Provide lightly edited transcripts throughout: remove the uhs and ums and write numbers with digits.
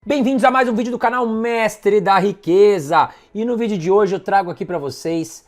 Bem-vindos a mais um vídeo do canal Mestre da Riqueza. E no vídeo de hoje eu trago aqui para vocês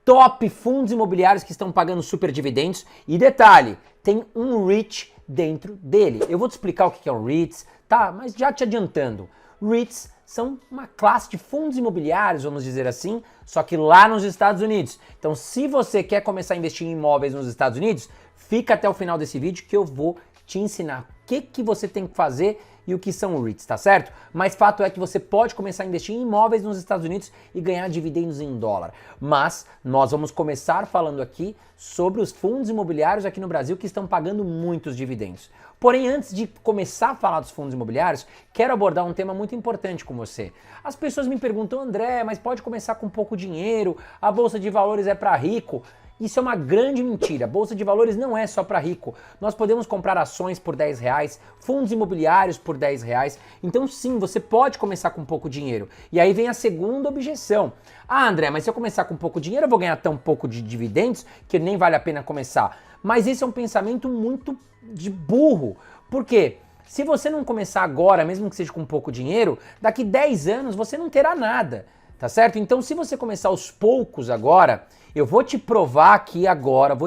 top fundos imobiliários que estão pagando super dividendos. E detalhe, tem um REIT dentro dele. Eu vou te explicar o que é um REIT, tá? Mas já te adiantando, REITs são uma classe de fundos imobiliários, vamos dizer assim, só que lá nos Estados Unidos. Então, se você quer começar a investir em imóveis nos Estados Unidos, fica até o final desse vídeo que eu vou te ensinar o que você tem que fazer e o que são REITs, tá certo? Mas fato é que você pode começar a investir em imóveis nos Estados Unidos e ganhar dividendos em dólar. Mas nós vamos começar falando aqui sobre os fundos imobiliários aqui no Brasil que estão pagando muitos dividendos. Porém, antes de começar a falar dos fundos imobiliários, quero abordar um tema muito importante com você. As pessoas me perguntam, André, mas pode começar com pouco dinheiro? A Bolsa de Valores é para rico? Isso é uma grande mentira. Bolsa de Valores não é só para rico. Nós podemos comprar ações por R$10, fundos imobiliários por R$10. Então sim, você pode começar com pouco dinheiro. E aí vem a segunda objeção. Ah, André, mas se eu começar com pouco dinheiro, eu vou ganhar tão pouco de dividendos que nem vale a pena começar. Mas esse é um pensamento muito de burro. Por quê? Se você não começar agora, mesmo que seja com pouco dinheiro, daqui 10 anos você não terá nada. Tá certo? Então, se você começar aos poucos agora, eu vou te provar aqui agora,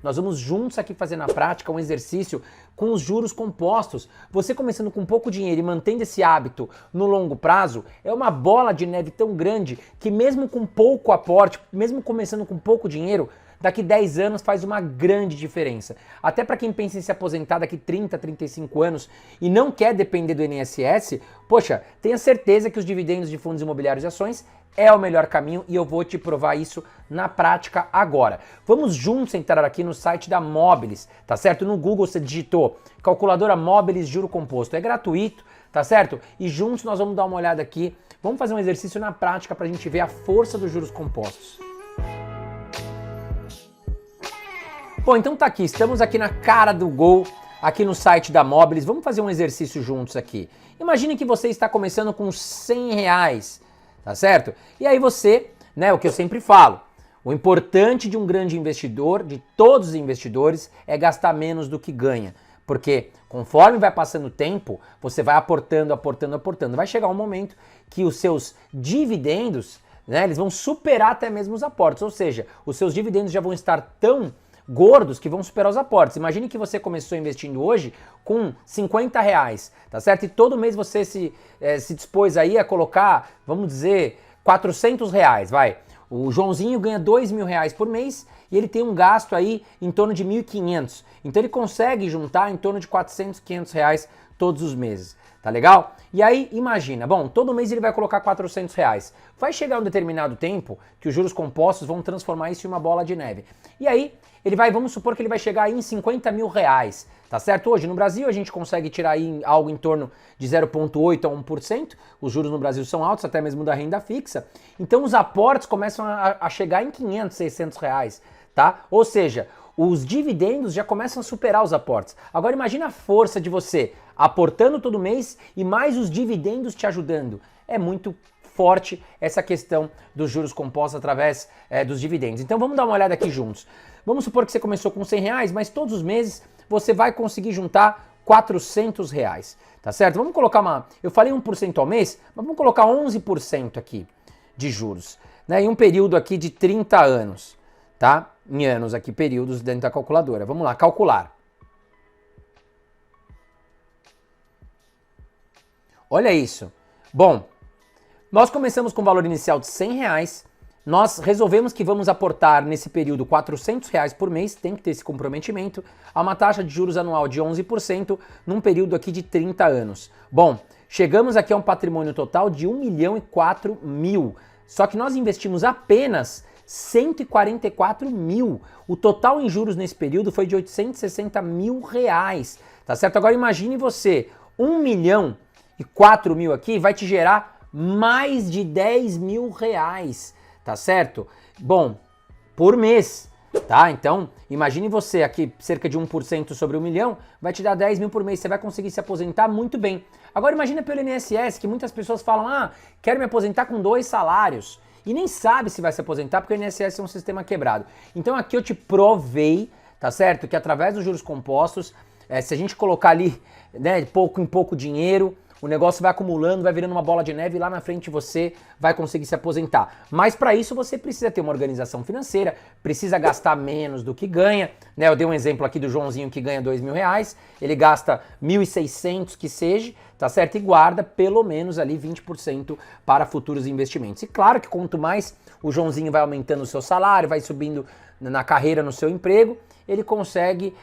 nós vamos juntos aqui fazer na prática um exercício com os juros compostos. Você começando com pouco dinheiro e mantendo esse hábito no longo prazo, é uma bola de neve tão grande que mesmo com pouco aporte, mesmo começando com pouco dinheiro, daqui 10 anos faz uma grande diferença. Até para quem pensa em se aposentar daqui 30, 35 anos e não quer depender do INSS, poxa, tenha certeza que os dividendos de fundos imobiliários e ações é o melhor caminho e eu vou te provar isso na prática agora. Vamos juntos entrar aqui no site da Mobilis, tá certo? No Google você digitou calculadora Mobilis Juro Composto, é gratuito, tá certo? E juntos nós vamos dar uma olhada aqui, vamos fazer um exercício na prática para a gente ver a força dos juros compostos. Bom, então tá aqui, estamos aqui na cara do gol, aqui no site da Mobilis, vamos fazer um exercício juntos aqui. Imagine que você está começando com R$100, tá certo? E aí você, né, o que eu sempre falo, o importante de um grande investidor, de todos os investidores, é gastar menos do que ganha. Porque conforme vai passando o tempo, você vai aportando. Vai chegar um momento que os seus dividendos, né, eles vão superar até mesmo os aportes, ou seja, os seus dividendos já vão estar tão gordos que vão superar os aportes. Imagine que você começou investindo hoje com R$50, tá certo? E todo mês você se dispôs aí a colocar, vamos dizer, R$400, vai. O Joãozinho ganha R$2.000 por mês e ele tem um gasto aí em torno de R$1.500. Então ele consegue juntar em torno de R$400, R$500 todos os meses. Tá legal? E aí, imagina, bom, todo mês ele vai colocar R$400. Vai chegar um determinado tempo que os juros compostos vão transformar isso em uma bola de neve. E aí, ele vai, vamos supor que ele vai chegar aí em R$50.000, tá certo? Hoje no Brasil a gente consegue tirar aí algo em torno de 0,8% a 1%. Os juros no Brasil são altos, até mesmo da renda fixa. Então os aportes começam a chegar em R$500, R$600, tá? Ou seja, os dividendos já começam a superar os aportes. Agora imagina a força de você aportando todo mês e mais os dividendos te ajudando. É muito forte essa questão dos juros compostos através dos dividendos. Então vamos dar uma olhada aqui juntos. Vamos supor que você começou com R$100, mas todos os meses você vai conseguir juntar R$400, tá certo? Vamos colocar eu falei 1% ao mês, mas vamos colocar 11% aqui de juros, né? Em um período aqui de 30 anos, tá? Em anos aqui, períodos dentro da calculadora. Vamos lá, calcular. Olha isso. Bom, nós começamos com o valor inicial de R$100, nós resolvemos que vamos aportar nesse período R$400 por mês, tem que ter esse comprometimento, a uma taxa de juros anual de 11% num período aqui de 30 anos. Bom, chegamos aqui a um patrimônio total de R$1.004.000, só que nós investimos apenas R$144.000. O total em juros nesse período foi de R$860.000, tá certo? Agora imagine você, R$1.004.000 aqui vai te gerar mais de R$10.000, tá certo? Bom, por mês, tá? Então, imagine você aqui, cerca de 1% sobre 1 milhão, vai te dar 10 mil por mês, você vai conseguir se aposentar muito bem. Agora imagina pelo INSS, que muitas pessoas falam, quero me aposentar com 2 salários, e nem sabe se vai se aposentar, porque o INSS é um sistema quebrado. Então aqui eu te provei, tá certo? Que através dos juros compostos, se a gente colocar ali, né, pouco em pouco dinheiro, o negócio vai acumulando, vai virando uma bola de neve e lá na frente você vai conseguir se aposentar. Mas para isso você precisa ter uma organização financeira, precisa gastar menos do que ganha, né? Eu dei um exemplo aqui do Joãozinho que ganha R$ 2.000, ele gasta 1.600 que seja, tá certo? E guarda pelo menos ali 20% para futuros investimentos. E claro que quanto mais o Joãozinho vai aumentando o seu salário, vai subindo na carreira, no seu emprego, ele consegue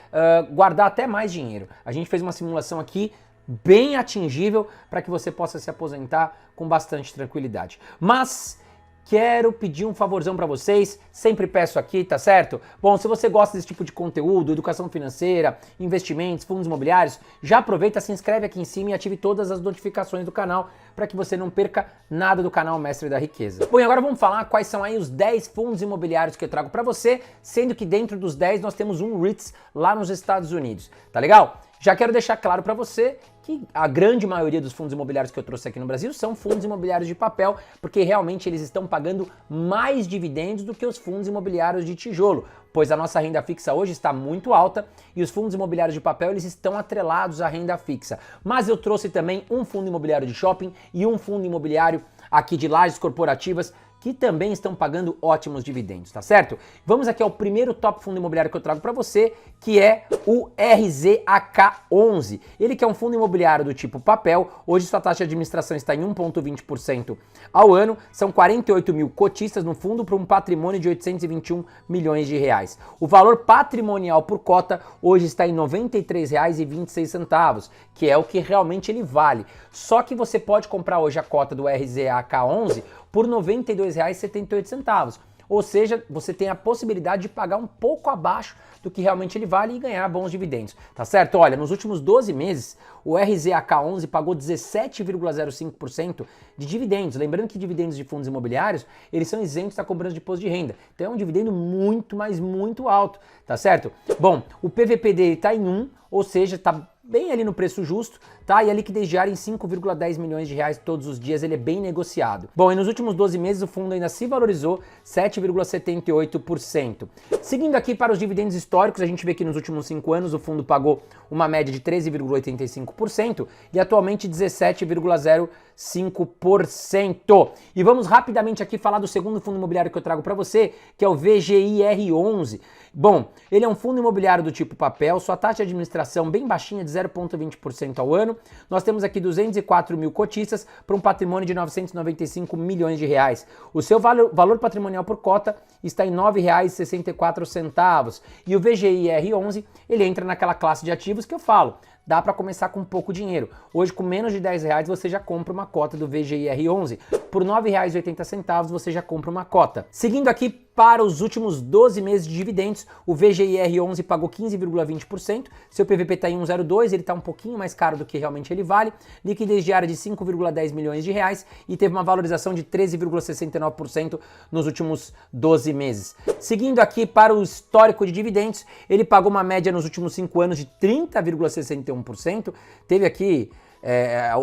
guardar até mais dinheiro. A gente fez uma simulação aqui bem atingível para que você possa se aposentar com bastante tranquilidade. Mas quero pedir um favorzão para vocês, sempre peço aqui, tá certo? Bom, se você gosta desse tipo de conteúdo, educação financeira, investimentos, fundos imobiliários, já aproveita, se inscreve aqui em cima e ative todas as notificações do canal para que você não perca nada do canal Mestre da Riqueza. Bom, e agora vamos falar quais são aí os 10 fundos imobiliários que eu trago para você, sendo que dentro dos 10 nós temos um REITs lá nos Estados Unidos, tá legal? Já quero deixar claro para você que a grande maioria dos fundos imobiliários que eu trouxe aqui no Brasil são fundos imobiliários de papel, porque realmente eles estão pagando mais dividendos do que os fundos imobiliários de tijolo, pois a nossa renda fixa hoje está muito alta e os fundos imobiliários de papel eles estão atrelados à renda fixa. Mas eu trouxe também um fundo imobiliário de shopping e um fundo imobiliário aqui de lajes corporativas que também estão pagando ótimos dividendos, tá certo? Vamos aqui ao primeiro top fundo imobiliário que eu trago para você, que é o RZAK11. Ele que é um fundo imobiliário do tipo papel, hoje sua taxa de administração está em 1,20% ao ano, são 48 mil cotistas no fundo para um patrimônio de 821 milhões de reais. O valor patrimonial por cota hoje está em R$ 93,26, que é o que realmente ele vale. Só que você pode comprar hoje a cota do RZAK11 por R$ 92,78. Ou seja, você tem a possibilidade de pagar um pouco abaixo do que realmente ele vale e ganhar bons dividendos, tá certo? Olha, nos últimos 12 meses, o RZAK11 pagou 17,05% de dividendos. Lembrando que dividendos de fundos imobiliários, eles são isentos da cobrança de imposto de renda. Então é um dividendo muito, mas muito alto, tá certo? Bom, o PVP dele tá em 1, ou seja, tá bem ali no preço justo, tá? E a liquidez diária em 5,10 milhões de reais todos os dias, ele é bem negociado. Bom, e nos últimos 12 meses o fundo ainda se valorizou 7,78%. Seguindo aqui para os dividendos históricos, a gente vê que nos últimos 5 anos o fundo pagou uma média de 13,85% e atualmente 17,05%. E vamos rapidamente aqui falar do segundo fundo imobiliário que eu trago para você, que é o VGIR11. Bom, ele é um fundo imobiliário do tipo papel, sua taxa de administração bem baixinha de 0,20% ao ano. Nós temos aqui 204 mil cotistas para um patrimônio de 995 milhões de reais. O seu valor patrimonial por cota está em R$ 9,64. E o VGIR11, ele entra naquela classe de ativos que eu falo. Dá para começar com pouco dinheiro. Hoje, com menos de R$10, você já compra uma cota do VGIR11. Por R$ 9,80 você já compra uma cota. Seguindo aqui para os últimos 12 meses de dividendos, o VGIR11 pagou 15,20%. Seu PVP está em 1,02, ele está um pouquinho mais caro do que realmente ele vale. Liquidez diária de 5,10 milhões de reais e teve uma valorização de 13,69% nos últimos 12 meses. Seguindo aqui para o histórico de dividendos, ele pagou uma média nos últimos 5 anos de 30,61%. Teve aqui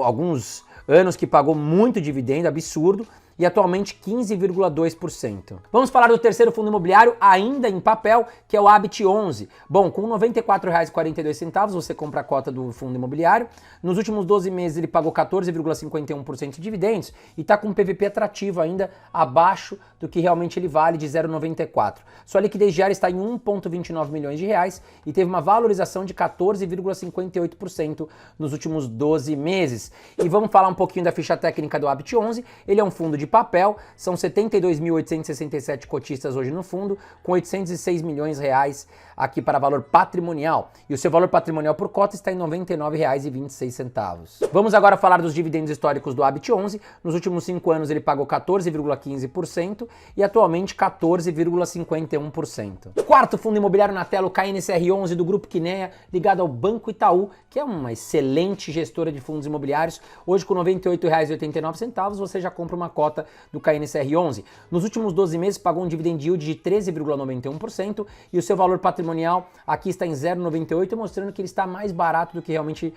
alguns anos que pagou muito dividendo, absurdo, e atualmente 15,2%. Vamos falar do terceiro fundo imobiliário, ainda em papel, que é o Habit11. Bom, com R$ 94,42 você compra a cota do fundo imobiliário. Nos últimos 12 meses ele pagou 14,51% de dividendos e está com um PVP atrativo ainda abaixo do que realmente ele vale, de 0,94. Sua liquidez diária está em 1,29 milhões de reais e teve uma valorização de 14,58% nos últimos 12 meses. E vamos falar um pouquinho da ficha técnica do Habit11. Ele é um fundo de papel, são 72.867 cotistas hoje no fundo, com 806 milhões de reais aqui para valor patrimonial. E o seu valor patrimonial por cota está em R$ 99,26. Vamos agora falar dos dividendos históricos do Habit11. Nos últimos 5 anos ele pagou 14,15% e atualmente 14,51%. Quarto fundo imobiliário na tela, o KNCR11 do Grupo Kinea, ligado ao Banco Itaú, que é uma excelente gestora de fundos imobiliários. Hoje com R$ 98,89 você já compra uma cota do KNCR11. Nos últimos 12 meses pagou um dividend yield de 13,91% e o seu valor patrimonial aqui está em 0,98, mostrando que ele está mais barato do que realmente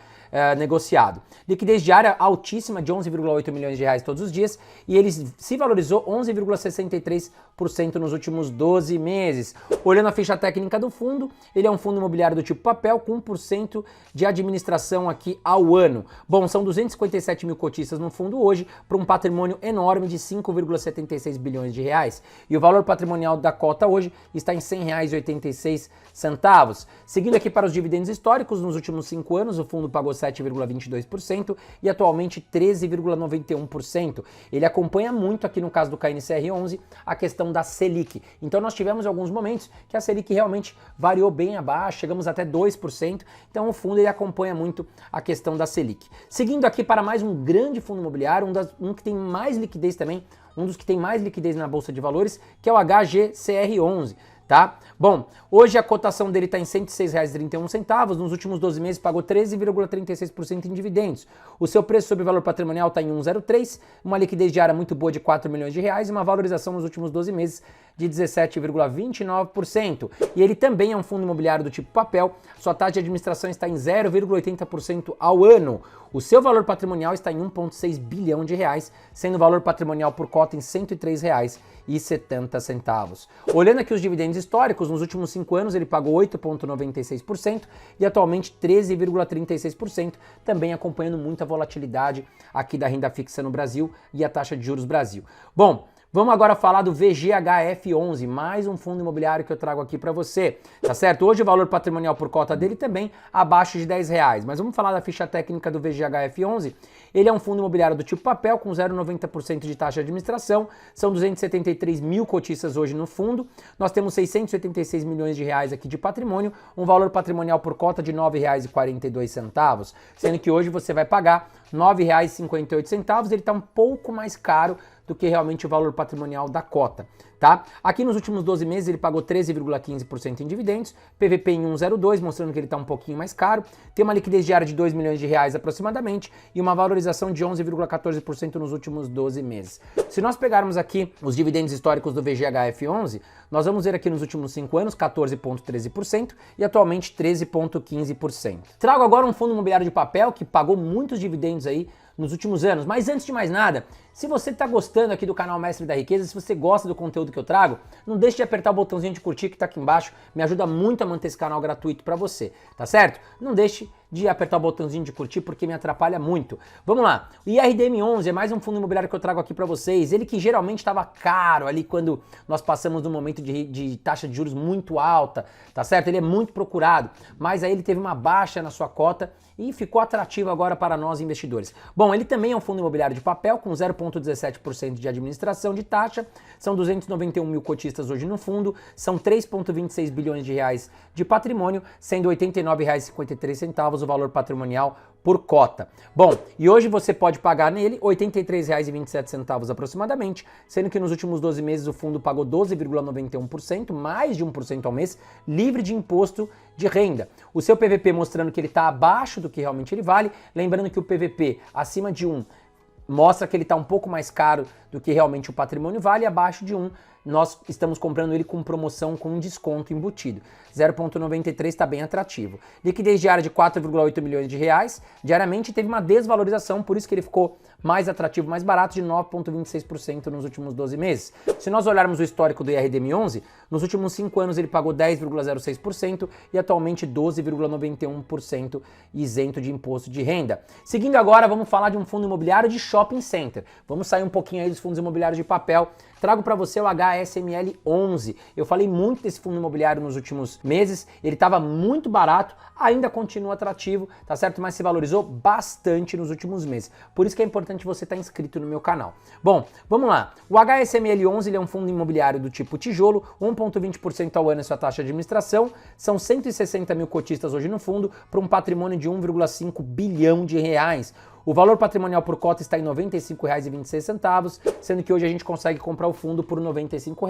negociado. Liquidez diária altíssima de 11,8 milhões de reais todos os dias e ele se valorizou 11,63% nos últimos 12 meses. Olhando a ficha técnica do fundo, ele é um fundo imobiliário do tipo papel com 1% de administração aqui ao ano. Bom, são 257 mil cotistas no fundo hoje, para um patrimônio enorme de 5,76 bilhões de reais. E o valor patrimonial da cota hoje está em R$ 100,86. Seguindo aqui para os dividendos históricos, nos últimos 5 anos o fundo pagou 7,22% e atualmente 13,91%. Ele acompanha muito aqui no caso do KNCR11 a questão da Selic. Então nós tivemos alguns momentos que a Selic realmente variou bem abaixo, chegamos até 2%, então o fundo ele acompanha muito a questão da Selic. Seguindo aqui para mais um grande fundo imobiliário, um que tem mais liquidez também, um dos que tem mais liquidez na Bolsa de Valores, que é o HGCR11. Tá? Bom, hoje a cotação dele está em R$ 106,31, nos últimos 12 meses pagou 13,36% em dividendos. O seu preço sobre valor patrimonial está em 1,03, uma liquidez diária muito boa de 4 milhões de reais e uma valorização nos últimos 12 meses de 17,29%. E ele também é um fundo imobiliário do tipo papel, sua taxa de administração está em 0,80% ao ano. O seu valor patrimonial está em 1,6 bilhão de reais, sendo o valor patrimonial por cota em R$ 103,70. Olhando aqui os dividendos históricos, nos últimos 5 anos ele pagou 8,96% e atualmente 13,36%, também acompanhando muita volatilidade aqui da renda fixa no Brasil e a taxa de juros Brasil. Bom, vamos agora falar do VGHF11, mais um fundo imobiliário que eu trago aqui para você, tá certo? Hoje o valor patrimonial por cota dele também abaixo de R$10, mas vamos falar da ficha técnica do VGHF11. Ele é um fundo imobiliário do tipo papel com 0,90% de taxa de administração, são 273 mil cotistas hoje no fundo, nós temos 686 milhões de reais aqui de patrimônio, um valor patrimonial por cota de R$ 9,42, sendo que hoje você vai pagar R$ 9,58, ele está um pouco mais caro do que realmente o valor patrimonial da cota, tá? Aqui nos últimos 12 meses ele pagou 13,15% em dividendos, PVP em 1,02, mostrando que ele está um pouquinho mais caro, tem uma liquidez diária de R$ 2 milhões de reais aproximadamente e uma valorização de 11,14% nos últimos 12 meses. Se nós pegarmos aqui os dividendos históricos do VGHF11, nós vamos ver aqui nos últimos 5 anos 14,13% e atualmente 13,15%. Trago agora um fundo imobiliário de papel que pagou muitos dividendos aí nos últimos anos, mas antes de mais nada, se você está gostando aqui do canal Mestre da Riqueza, se você gosta do conteúdo que eu trago, não deixe de apertar o botãozinho de curtir que está aqui embaixo, me ajuda muito a manter esse canal gratuito para você, tá certo? Não deixe de apertar o botãozinho de curtir porque me atrapalha muito. Vamos lá, o IRDM11 é mais um fundo imobiliário que eu trago aqui para vocês, ele que geralmente estava caro ali quando nós passamos num momento de taxa de juros muito alta, tá certo? Ele é muito procurado, mas aí ele teve uma baixa na sua cota e ficou atrativo agora para nós investidores. Bom, ele também é um fundo imobiliário de papel com 0,17% de administração de taxa, são 291 mil cotistas hoje no fundo, são 3,26 bilhões de reais de patrimônio, sendo R$ 89,53 o valor patrimonial por cota. Bom, e hoje você pode pagar nele R$ 83,27 aproximadamente, sendo que nos últimos 12 meses o fundo pagou 12,91%, mais de 1% ao mês, livre de imposto de renda. O seu PVP mostrando que ele está abaixo do que realmente ele vale, lembrando que o PVP acima de 1 mostra que ele está um pouco mais caro do que realmente o patrimônio vale, abaixo de 1 nós estamos comprando ele com promoção com um desconto embutido. 0,93 está bem atrativo. Liquidez diária de 4,8 milhões de reais. Diariamente teve uma desvalorização, por isso que ele ficou mais atrativo, mais barato, de 9,26% nos últimos 12 meses. Se nós olharmos o histórico do IRDM11, nos últimos 5 anos ele pagou 10,06% e atualmente 12,91% isento de imposto de renda. Seguindo agora, vamos falar de um fundo imobiliário de shopping center. Vamos sair um pouquinho aí dos fundos imobiliários de papel. Trago para você o HSML11. Eu falei muito desse fundo imobiliário nos últimos meses, ele estava muito barato, ainda continua atrativo, tá certo? Mas se valorizou bastante nos últimos meses. Por isso que é importante você estar inscrito no meu canal. Bom, vamos lá. O HSML11 ele é um fundo imobiliário do tipo tijolo, 1,20% ao ano é sua taxa de administração, são 160 mil cotistas hoje no fundo, para um patrimônio de 1,5 bilhão de reais. O valor patrimonial por cota está em R$ 95,26, sendo que hoje a gente consegue comprar o fundo por R$ 95,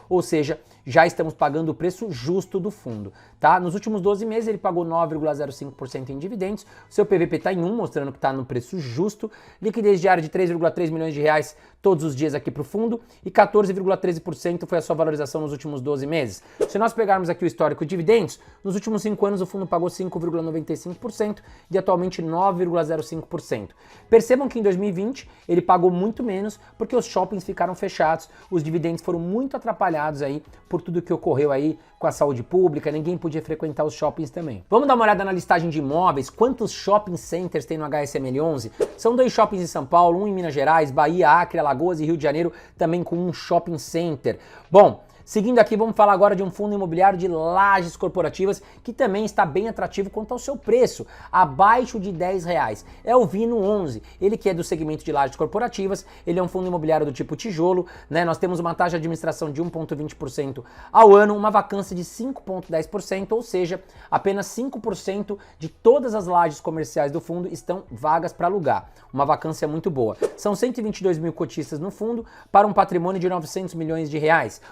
ou seja, já estamos pagando o preço justo do fundo, tá? Nos últimos 12 meses ele pagou 9,05% em dividendos, seu PVP está em 1, mostrando que está no preço justo, liquidez diária de 3,3 milhões de reais todos os dias aqui para o fundo e 14,13% foi a sua valorização nos últimos 12 meses. Se nós pegarmos aqui o histórico de dividendos, nos últimos 5 anos o fundo pagou 5,95% e atualmente 9,05%. 1%. Percebam que em 2020 ele pagou muito menos porque os shoppings ficaram fechados, os dividendos foram muito atrapalhados aí por tudo que ocorreu aí com a saúde pública, ninguém podia frequentar os shoppings também. Vamos dar uma olhada na listagem de imóveis, quantos shopping centers tem no HSML 11? São 2 shoppings em São Paulo, um em Minas Gerais, Bahia, Acre, Alagoas e Rio de Janeiro, também com um shopping center. Bom, seguindo aqui, vamos falar agora de um fundo imobiliário de lajes corporativas que também está bem atrativo quanto ao seu preço, abaixo de R$10. É o Vino 11, ele que é do segmento de lajes corporativas, ele é um fundo imobiliário do tipo tijolo, né? Nós temos uma taxa de administração de 1,20% ao ano, uma vacância de 5,10%, ou seja, apenas 5% de todas as lajes comerciais do fundo estão vagas para alugar. Uma vacância muito boa. São 122 mil cotistas no fundo para um patrimônio de R$900 milhões.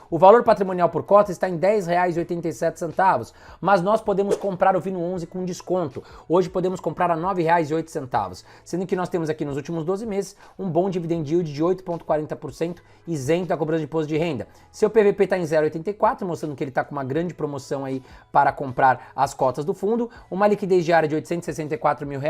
O valor patrimonial por cota está em R$10,87, mas nós podemos comprar o Vino 11 com desconto. Hoje podemos comprar a R$9,08, sendo que nós temos aqui nos últimos 12 meses um bom dividend yield de 8,40% isento da cobrança de imposto de renda. Seu PVP está em 0,84, mostrando que ele está com uma grande promoção aí para comprar as cotas do fundo, uma liquidez diária de R$864 mil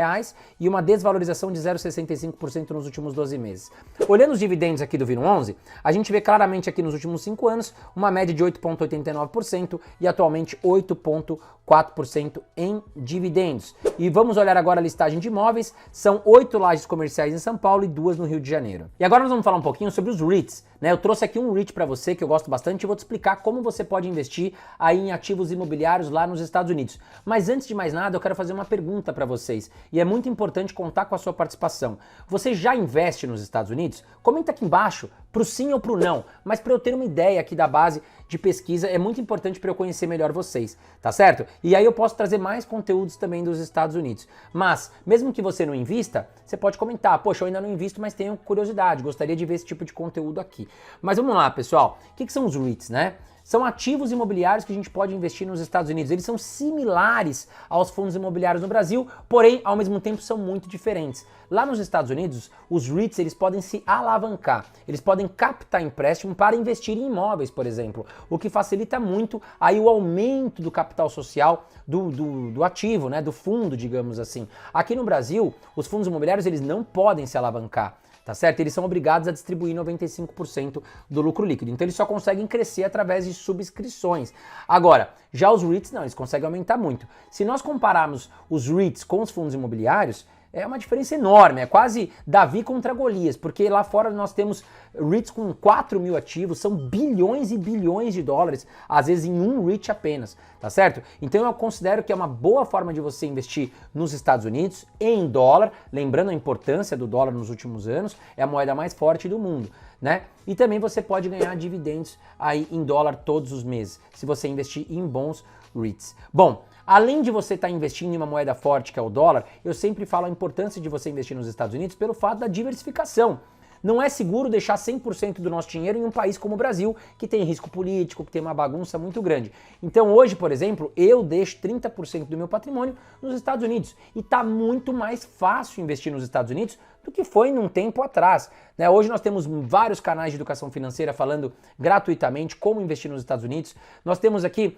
e uma desvalorização de 0,65% nos últimos 12 meses. Olhando os dividendos aqui do Vino 11, a gente vê claramente aqui nos últimos 5 anos uma média de 8,89% e atualmente 8,4% em dividendos. E vamos olhar agora a listagem de imóveis, são 8 lajes comerciais em São Paulo e 2 no Rio de Janeiro. E agora nós vamos falar um pouquinho sobre os REITs, né? Eu trouxe aqui um REIT para você que eu gosto bastante e vou te explicar como você pode investir aí em ativos imobiliários lá nos Estados Unidos. Mas antes de mais nada, eu quero fazer uma pergunta para vocês e é muito importante contar com a sua participação. Você já investe nos Estados Unidos? Comenta aqui embaixo pro sim ou pro não, mas para eu ter uma ideia aqui da base de pesquisa é muito importante para eu conhecer melhor vocês, tá certo? E aí eu posso trazer mais conteúdos também dos Estados Unidos. Mas, mesmo que você não invista, você pode comentar, poxa, eu ainda não invisto, mas tenho curiosidade, gostaria de ver esse tipo de conteúdo aqui. Mas vamos lá, pessoal, o que são os REITs, né? São ativos imobiliários que a gente pode investir nos Estados Unidos. Eles são similares aos fundos imobiliários no Brasil, porém, ao mesmo tempo, são muito diferentes. Lá nos Estados Unidos, os REITs eles podem se alavancar. Eles podem captar empréstimo para investir em imóveis, por exemplo, o que facilita muito aí o aumento do capital social do ativo, né, do fundo, digamos assim. Aqui no Brasil, os fundos imobiliários eles não podem se alavancar. Tá certo? Eles são obrigados a distribuir 95% do lucro líquido. Então eles só conseguem crescer através de subscrições. Agora, já os REITs não, eles conseguem aumentar muito. Se nós compararmos os REITs com os fundos imobiliários, é uma diferença enorme, é quase Davi contra Golias, porque lá fora nós temos REITs com 4 mil ativos, são bilhões e bilhões de dólares, às vezes em um REIT apenas, tá certo? Então eu considero que é uma boa forma de você investir nos Estados Unidos em dólar, lembrando a importância do dólar nos últimos anos, é a moeda mais forte do mundo, né? E também você pode ganhar dividendos aí em dólar todos os meses, se você investir em bons REITs. Bom, além de você estar investindo em uma moeda forte, que é o dólar, eu sempre falo a importância de você investir nos Estados Unidos pelo fato da diversificação. Não é seguro deixar 100% do nosso dinheiro em um país como o Brasil, que tem risco político, que tem uma bagunça muito grande. Então hoje, por exemplo, eu deixo 30% do meu patrimônio nos Estados Unidos. E está muito mais fácil investir nos Estados Unidos do que foi num tempo atrás, né? Hoje nós temos vários canais de educação financeira falando gratuitamente como investir nos Estados Unidos. Nós temos aqui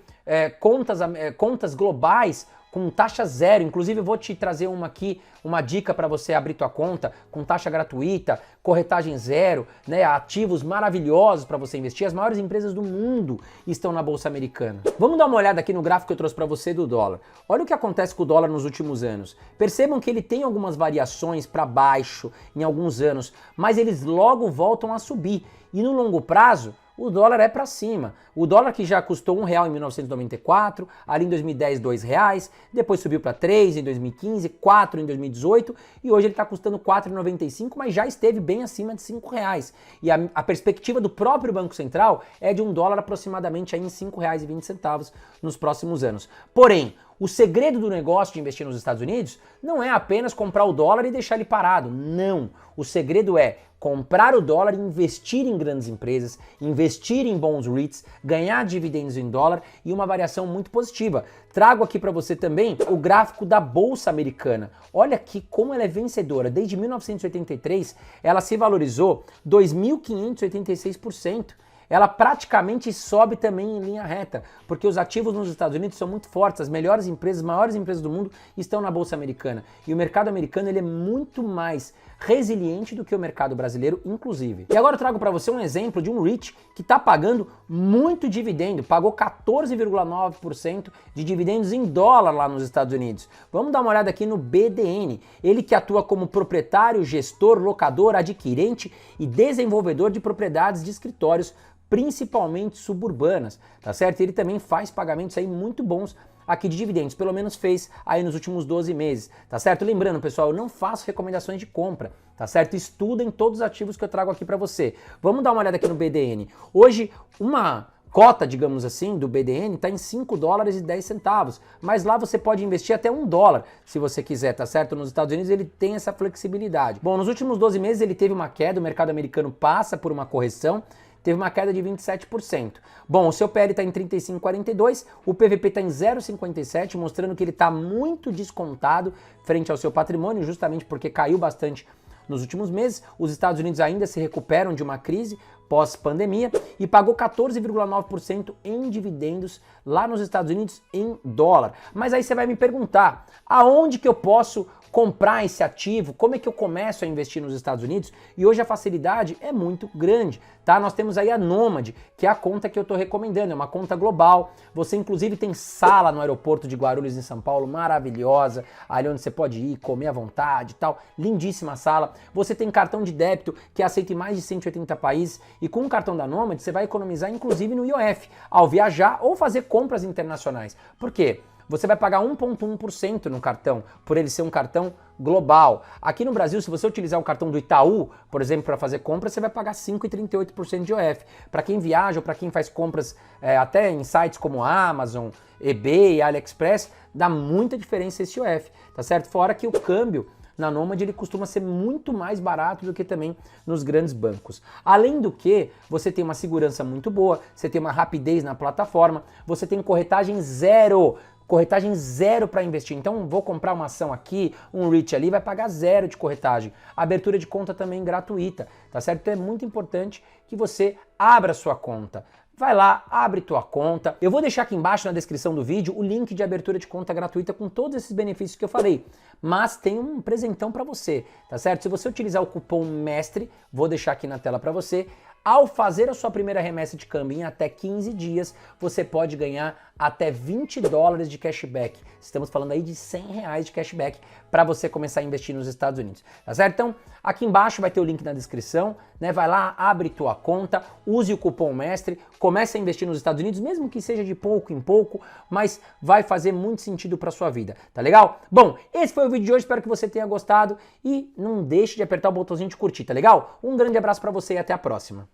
contas globais com taxa zero. Inclusive eu vou te trazer uma dica para você abrir tua conta com taxa gratuita, corretagem zero, né? Ativos maravilhosos para você investir. As maiores empresas do mundo estão na Bolsa Americana. Vamos dar uma olhada aqui no gráfico que eu trouxe para você do dólar. Olha o que acontece com o dólar nos últimos anos. Percebam que ele tem algumas variações para baixo em alguns anos, mas eles logo voltam a subir. E no longo prazo, o dólar é para cima. O dólar que já custou R$1 em 1994, ali em 2010 R$2, depois subiu para 3 em 2015, 4 em 2018 e hoje ele está custando R$4,95, mas já esteve bem acima de R$5. E a perspectiva do próprio Banco Central é de um dólar aproximadamente aí em R$5,20 nos próximos anos. Porém, o segredo do negócio de investir nos Estados Unidos não é apenas comprar o dólar e deixar ele parado. Não. O segredo é comprar o dólar e investir em grandes empresas, investir em bons REITs, ganhar dividendos em dólar e uma variação muito positiva. Trago aqui para você também o gráfico da Bolsa Americana. Olha aqui como ela é vencedora. Desde 1983, ela se valorizou 2.586%. ela praticamente sobe também em linha reta, porque os ativos nos Estados Unidos são muito fortes, as melhores empresas, maiores empresas do mundo estão na Bolsa Americana. E o mercado americano ele é muito mais resiliente do que o mercado brasileiro, inclusive. E agora eu trago para você um exemplo de um REIT que está pagando muito dividendo, pagou 14,9% de dividendos em dólar lá nos Estados Unidos. Vamos dar uma olhada aqui no BDN, ele que atua como proprietário, gestor, locador, adquirente e desenvolvedor de propriedades de escritórios, principalmente suburbanas, tá certo? Ele também faz pagamentos aí muito bons aqui de dividendos, pelo menos fez aí nos últimos 12 meses, tá certo? Lembrando, pessoal, eu não faço recomendações de compra, tá certo? Estudem todos os ativos que eu trago aqui para você. Vamos dar uma olhada aqui no BDN. Hoje, uma cota, digamos assim, do BDN está em 5 dólares e 10 centavos, mas lá você pode investir até $1 se você quiser, tá certo? Nos Estados Unidos ele tem essa flexibilidade. Bom, nos últimos 12 meses ele teve uma queda, o mercado americano passa por uma correção, teve uma queda de 27%. Bom, o seu PL está em 35,42, o PVP está em 0,57, mostrando que ele está muito descontado frente ao seu patrimônio, justamente porque caiu bastante nos últimos meses. Os Estados Unidos ainda se recuperam de uma crise pós-pandemia e pagou 14,9% em dividendos lá nos Estados Unidos em dólar. Mas aí você vai me perguntar, aonde que eu posso comprar esse ativo? Como é que eu começo a investir nos Estados Unidos? E hoje a facilidade é muito grande, tá? Nós temos aí a Nomad, que é a conta que eu estou recomendando, é uma conta global. Você inclusive tem sala no aeroporto de Guarulhos em São Paulo, maravilhosa, ali onde você pode ir, comer à vontade e tal, lindíssima sala. Você tem cartão de débito que aceita em mais de 180 países e com o cartão da Nomad você vai economizar inclusive no IOF, ao viajar ou fazer compras internacionais. Por quê? Você vai pagar 1,1% no cartão, por ele ser um cartão global. Aqui no Brasil, se você utilizar o cartão do Itaú, por exemplo, para fazer compras, você vai pagar 5,38% de IOF. Para quem viaja ou para quem faz compras até em sites como Amazon, eBay, AliExpress, dá muita diferença esse IOF, tá certo? Fora que o câmbio na Nomad ele costuma ser muito mais barato do que também nos grandes bancos. Além do que, você tem uma segurança muito boa, você tem uma rapidez na plataforma, você tem corretagem zero para investir. Então vou comprar uma ação aqui, um REIT ali, vai pagar 0 de corretagem. Abertura de conta também gratuita, tá certo? Então é muito importante que você abra sua conta. Vai lá, abre tua conta. Eu vou deixar aqui embaixo na descrição do vídeo o link de abertura de conta gratuita com todos esses benefícios que eu falei. Mas tem um presentão para você, tá certo? Se você utilizar o cupom MESTRE, vou deixar aqui na tela para você, ao fazer a sua primeira remessa de câmbio em até 15 dias, você pode ganhar até $20 de cashback. Estamos falando aí de R$100 de cashback para você começar a investir nos Estados Unidos, tá certo? Então, aqui embaixo vai ter o link na descrição, né? Vai lá, abre tua conta, use o cupom MESTRE, comece a investir nos Estados Unidos, mesmo que seja de pouco em pouco, mas vai fazer muito sentido para sua vida, tá legal? Bom, esse foi o vídeo de hoje, espero que você tenha gostado e não deixe de apertar o botãozinho de curtir, tá legal? Um grande abraço para você e até a próxima.